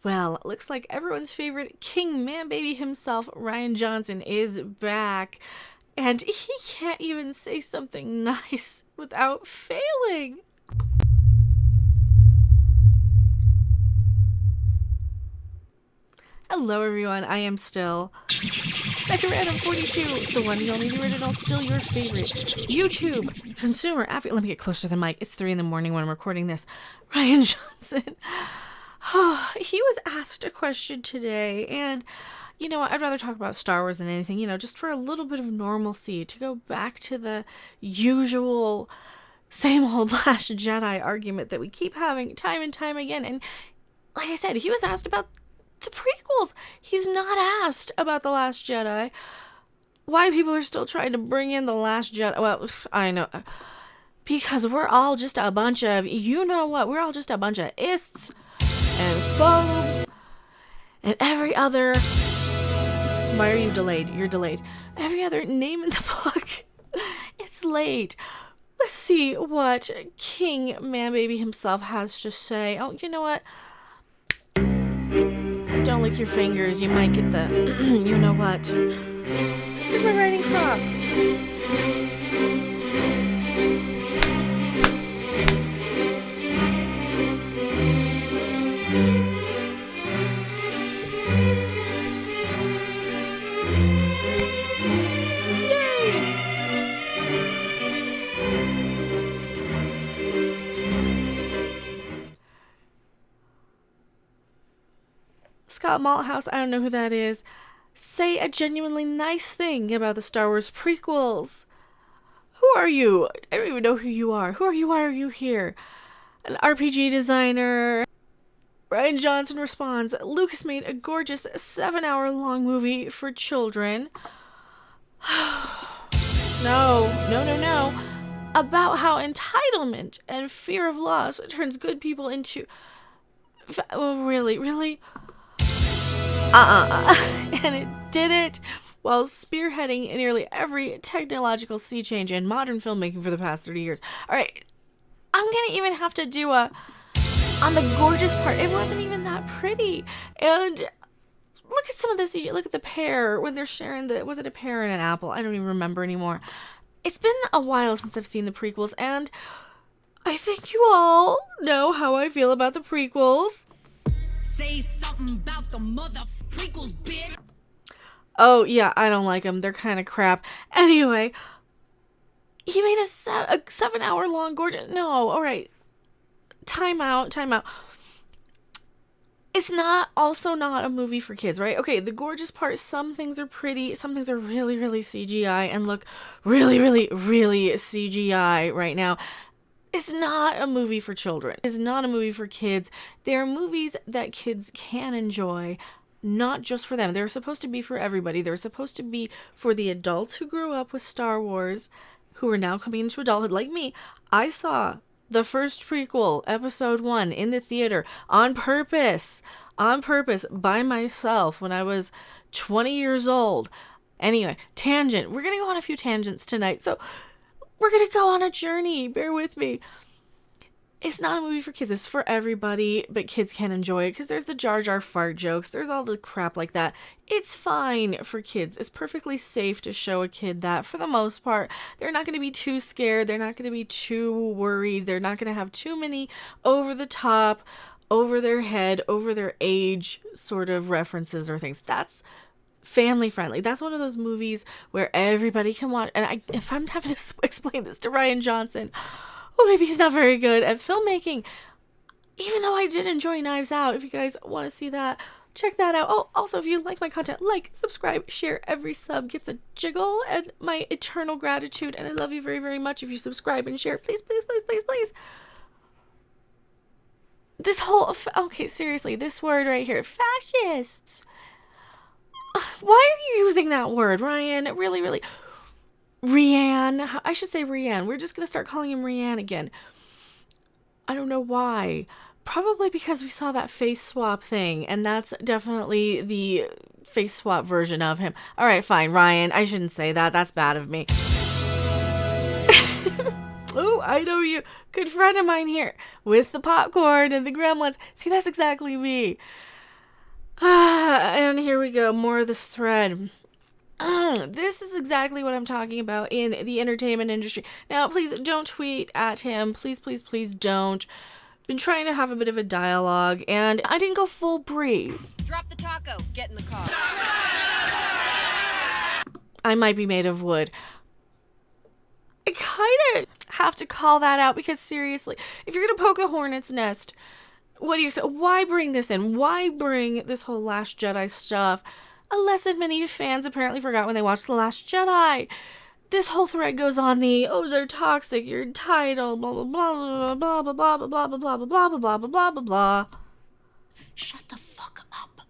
Well, looks like everyone's favorite king man baby himself, Rian Johnson, is back. And he can't even say something nice without failing. Hello everyone, I am still Becca Random 42, the one, the only, the original, still your favorite YouTube consumer advocate. Let me get closer to the mic. It's 3 a.m. when I'm recording this. Rian Johnson. He was asked a question today, and you know what? I'd rather talk about Star Wars than anything, just for a little bit of normalcy, to go back to the usual same old Last Jedi argument that we keep having time and time again. And like I said, he was asked about the prequels. He's not asked about The Last Jedi. Why people are still trying to bring in The Last Jedi. Well, I know. Because we're all just a bunch of, you know what? We're all just a bunch of ists and phobes and every other. Why are you delayed? You're delayed. Every other name in the book. It's late. Let's see what King Man Baby himself has to say. Oh, you know what? Don't lick your fingers. You might get the you know what. Here's my writing crop. Scott Malthouse, I don't know who that is. Say a genuinely nice thing about the Star Wars prequels. Who are you? I don't even know who you are. Who are you? Why are you here? An RPG designer. Rian Johnson responds, Lucas made a gorgeous 7-hour-long movie for children. No. About how entitlement and fear of loss turns good people into... Oh, really? And it did it while spearheading nearly every technological sea change in modern filmmaking for the past 30 years. Alright, I'm gonna even have to do on the gorgeous part. It wasn't even that pretty. And look at some of this. Look at the pear when they're sharing was it a pear and an apple? I don't even remember anymore. It's been a while since I've seen the prequels, and I think you all know how I feel about the prequels. Say something about the mother prequels, bitch. Oh, yeah, I don't like them. They're kind of crap. Anyway, he made a 7-hour-long gorgeous... No, all right. Time out. It's also not a movie for kids, right? Okay, the gorgeous part, some things are pretty, some things are really, really CGI and look really, really, really CGI right now. It's not a movie for children. It's not a movie for kids. They're movies that kids can enjoy, not just for them. They're supposed to be for everybody. They're supposed to be for the adults who grew up with Star Wars, who are now coming into adulthood, like me. I saw the first prequel, episode 1, in the theater on purpose, by myself when I was 20 years old. Anyway, tangent. We're going to go on a few tangents tonight, so we're going to go on a journey. Bear with me. It's not a movie for kids. It's for everybody, but kids can enjoy it because there's the Jar Jar fart jokes. There's all the crap like that. It's fine for kids. It's perfectly safe to show a kid that for the most part. They're not going to be too scared. They're not going to be too worried. They're not going to have too many over the top, over their head, over their age sort of references or things. That's family friendly. That's one of those movies where everybody can watch. And if I'm having to explain this to Rian Johnson, well, maybe he's not very good at filmmaking. Even though I did enjoy Knives Out. If you guys want to see that, check that out. Oh, also, if you like my content, like, subscribe, share. Every sub gets a jiggle and my eternal gratitude. And I love you very, very much if you subscribe and share. Please. This whole... Okay, seriously, this word right here. Fascists. Why are you using that word, Ryan? Really? Rian. I should say Rian. We're just going to start calling him Rian again. I don't know why. Probably because we saw that face swap thing, and that's definitely the face swap version of him. All right, fine, Ryan. I shouldn't say that. That's bad of me. Oh, I know you. Good friend of mine here with the popcorn and the gremlins. See, that's exactly me. And here we go, more of this thread. This is exactly what I'm talking about in the entertainment industry. Now, please don't tweet at him. Please, please, please don't. Been trying to have a bit of a dialogue, and I didn't go full Brie. Drop the taco. Get in the car. I might be made of wood. I kind of have to call that out because seriously, if you're going to poke the hornet's nest, what do you say? Why bring this in? Why bring this whole Last Jedi stuff? A lesson many fans apparently forgot when they watched The Last Jedi. This whole thread goes on the, oh, they're toxic, you're entitled, blah, blah, blah, blah, blah, blah, blah, blah, blah, blah, blah, blah, blah, blah, blah, blah, blah. Shut the fuck up.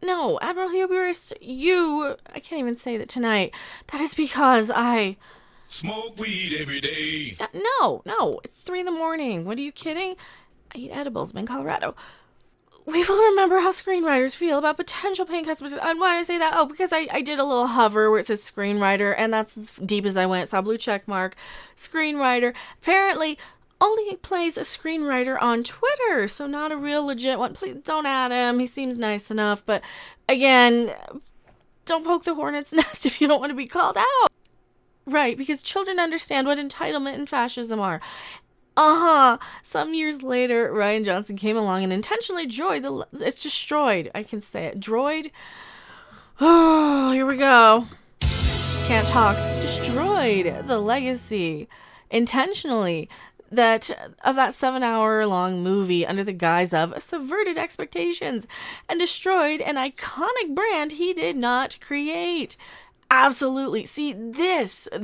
No, Admiral Hubris, I can't even say that tonight. That is because I smoke weed every day. No, it's 3 a.m. What are you kidding? I eat edibles. I'm in Colorado. We will remember how screenwriters feel about potential paying customers. And why did I say that? Oh, because I did a little hover where it says screenwriter, and that's as deep as I went. Saw blue check mark. Screenwriter. Apparently, only plays a screenwriter on Twitter, so not a real legit one. Please don't add him. He seems nice enough, but again, don't poke the hornet's nest if you don't want to be called out. Right, because children understand what entitlement and fascism are. Some years later, Rian Johnson came along and intentionally destroyed. I can say it. Droid. Oh, here we go. Can't talk. Destroyed the legacy intentionally of that 7-hour-long movie under the guise of subverted expectations and destroyed an iconic brand he did not create. Absolutely. See, this is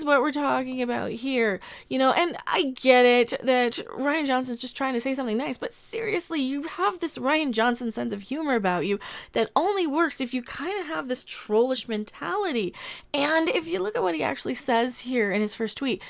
what we're talking about here. And I get it that Rian Johnson's just trying to say something nice, but seriously, you have this Rian Johnson sense of humor about you that only works if you kind of have this trollish mentality. And if you look at what he actually says here in his first tweet,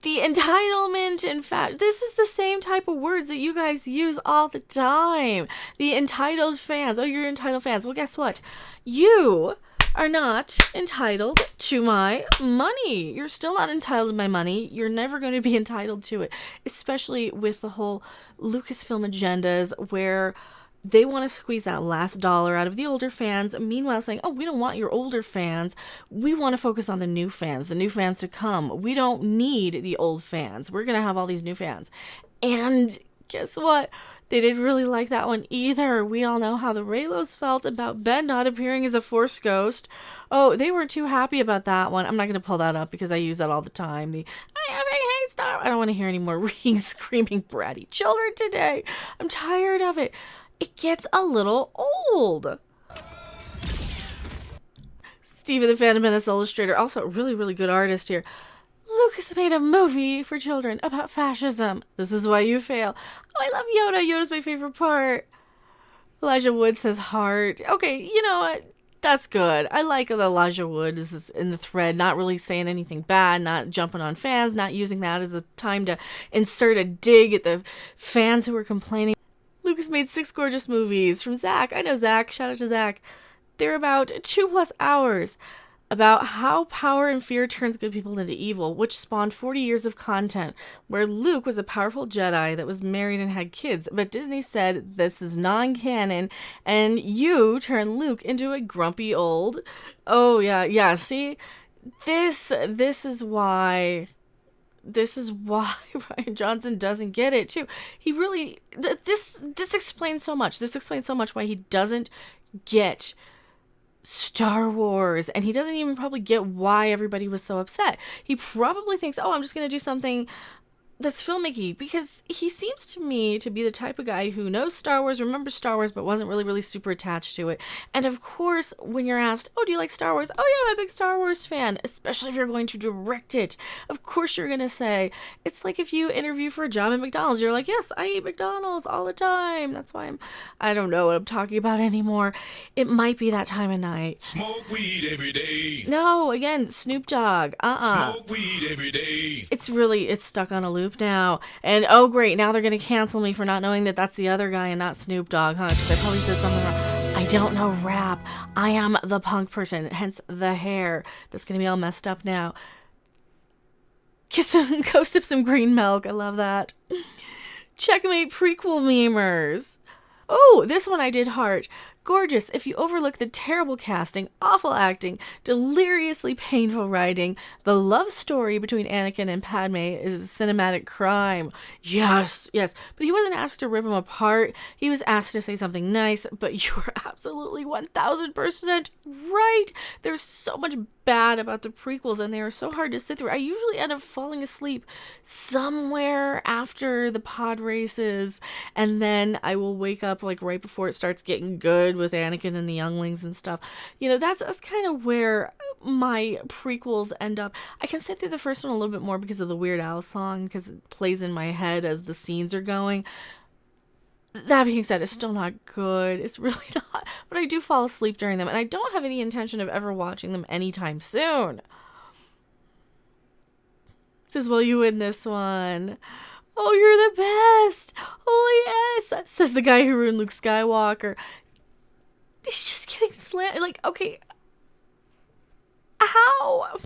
the entitlement, in fact, this is the same type of words that you guys use all the time. The entitled fans. Oh, you're entitled fans. Well, guess what? You are not entitled to my money. You're still not entitled to my money. You're never going to be entitled to it, especially with the whole Lucasfilm agendas where they want to squeeze that last dollar out of the older fans, meanwhile saying, oh, we don't want your older fans. We want to focus on the new fans to come. We don't need the old fans. We're going to have all these new fans. And guess what? They didn't really like that one either. We all know how the Reylos felt about Ben not appearing as a Force ghost. Oh, they weren't too happy about that one. I'm not going to pull that up because I use that all the time. I don't want to hear any more screaming bratty children today. I'm tired of it. It gets a little old. Steven the Phantom Menace illustrator, also a really, really good artist here. Lucas made a movie for children about fascism. This is why you fail. Oh, I love Yoda. Yoda's my favorite part. Elijah Wood says heart. Okay, you know what? That's good. I like that Elijah Wood is in the thread, not really saying anything bad, not jumping on fans, not using that as a time to insert a dig at the fans who were complaining. Lucas made 6 gorgeous movies from Zach. I know Zach. Shout out to Zach. They're about 2+ hours about how power and fear turns good people into evil, which spawned 40 years of content where Luke was a powerful Jedi that was married and had kids. But Disney said this is non-canon and you turn Luke into a grumpy old. Oh, yeah. See, this is why Rian Johnson doesn't get it too. He really this explains so much. This explains so much why he doesn't get Star Wars, and he doesn't even probably get why everybody was so upset. He probably thinks, oh, I'm just going to do something that's filmmaking, because he seems to me to be the type of guy who knows Star Wars, remembers Star Wars, but wasn't really super attached to it. And of course, when you're asked, oh, do you like Star Wars? Oh yeah, I'm a big Star Wars fan, especially if you're going to direct it. Of course you're going to say, it's like if you interview for a job at McDonald's, you're like, yes, I eat McDonald's all the time. That's why I don't know what I'm talking about anymore. It might be that time of night. Smoke weed every day. No, again, Snoop Dogg. Smoke weed every day. It's stuck on a loop now, and oh great, now they're gonna cancel me for not knowing that that's the other guy and not Snoop Dogg, huh? Because I probably said something wrong. I don't know rap. I am the punk person, hence the hair that's gonna be all messed up now. Go sip some green milk. I love that. Checkmate prequel memers. Oh, this one I did heart. Gorgeous if you overlook the terrible casting, awful acting, deliriously painful writing. The love story between Anakin and Padme is a cinematic crime. Yes, yes. But he wasn't asked to rip them apart. He was asked to say something nice, but you were absolutely 1000% right. There's so much bad about the prequels and they are so hard to sit through. I usually end up falling asleep somewhere after the pod races, and then I will wake up like right before it starts getting good with Anakin and the younglings and stuff. You know, that's kind of where my prequels end up. I can sit through the first one a little bit more because of the Weird Al song, because it plays in my head as the scenes are going. That being said, it's still not good. It's really not. But I do fall asleep during them, and I don't have any intention of ever watching them anytime soon. It says, will you win this one? Oh, you're the best. Oh, yes, says the guy who ruined Luke Skywalker. He's just getting slanted. Like, okay, how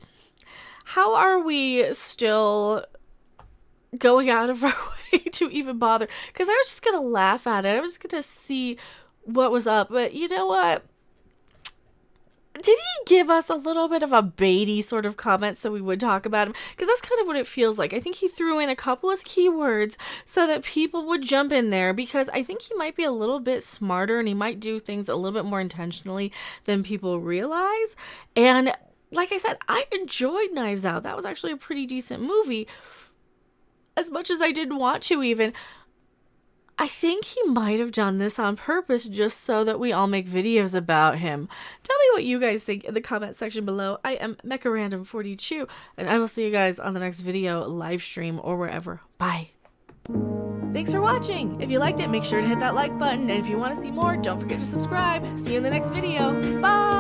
are we still going out of our way to even bother? Because I was just gonna laugh at it. I was gonna see what was up. But you know what? Did he give us a little bit of a baity sort of comment so we would talk about him? Because that's kind of what it feels like. I think he threw in a couple of keywords so that people would jump in there, because I think he might be a little bit smarter and he might do things a little bit more intentionally than people realize. And like I said, I enjoyed Knives Out. That was actually a pretty decent movie. As much as I didn't want to even. I think he might have done this on purpose just so that we all make videos about him. Tell me what you guys think in the comment section below. I am MechaRandom42, and I will see you guys on the next video, live stream, or wherever. Bye. Thanks for watching. If you liked it, make sure to hit that like button. And if you want to see more, don't forget to subscribe. See you in the next video. Bye.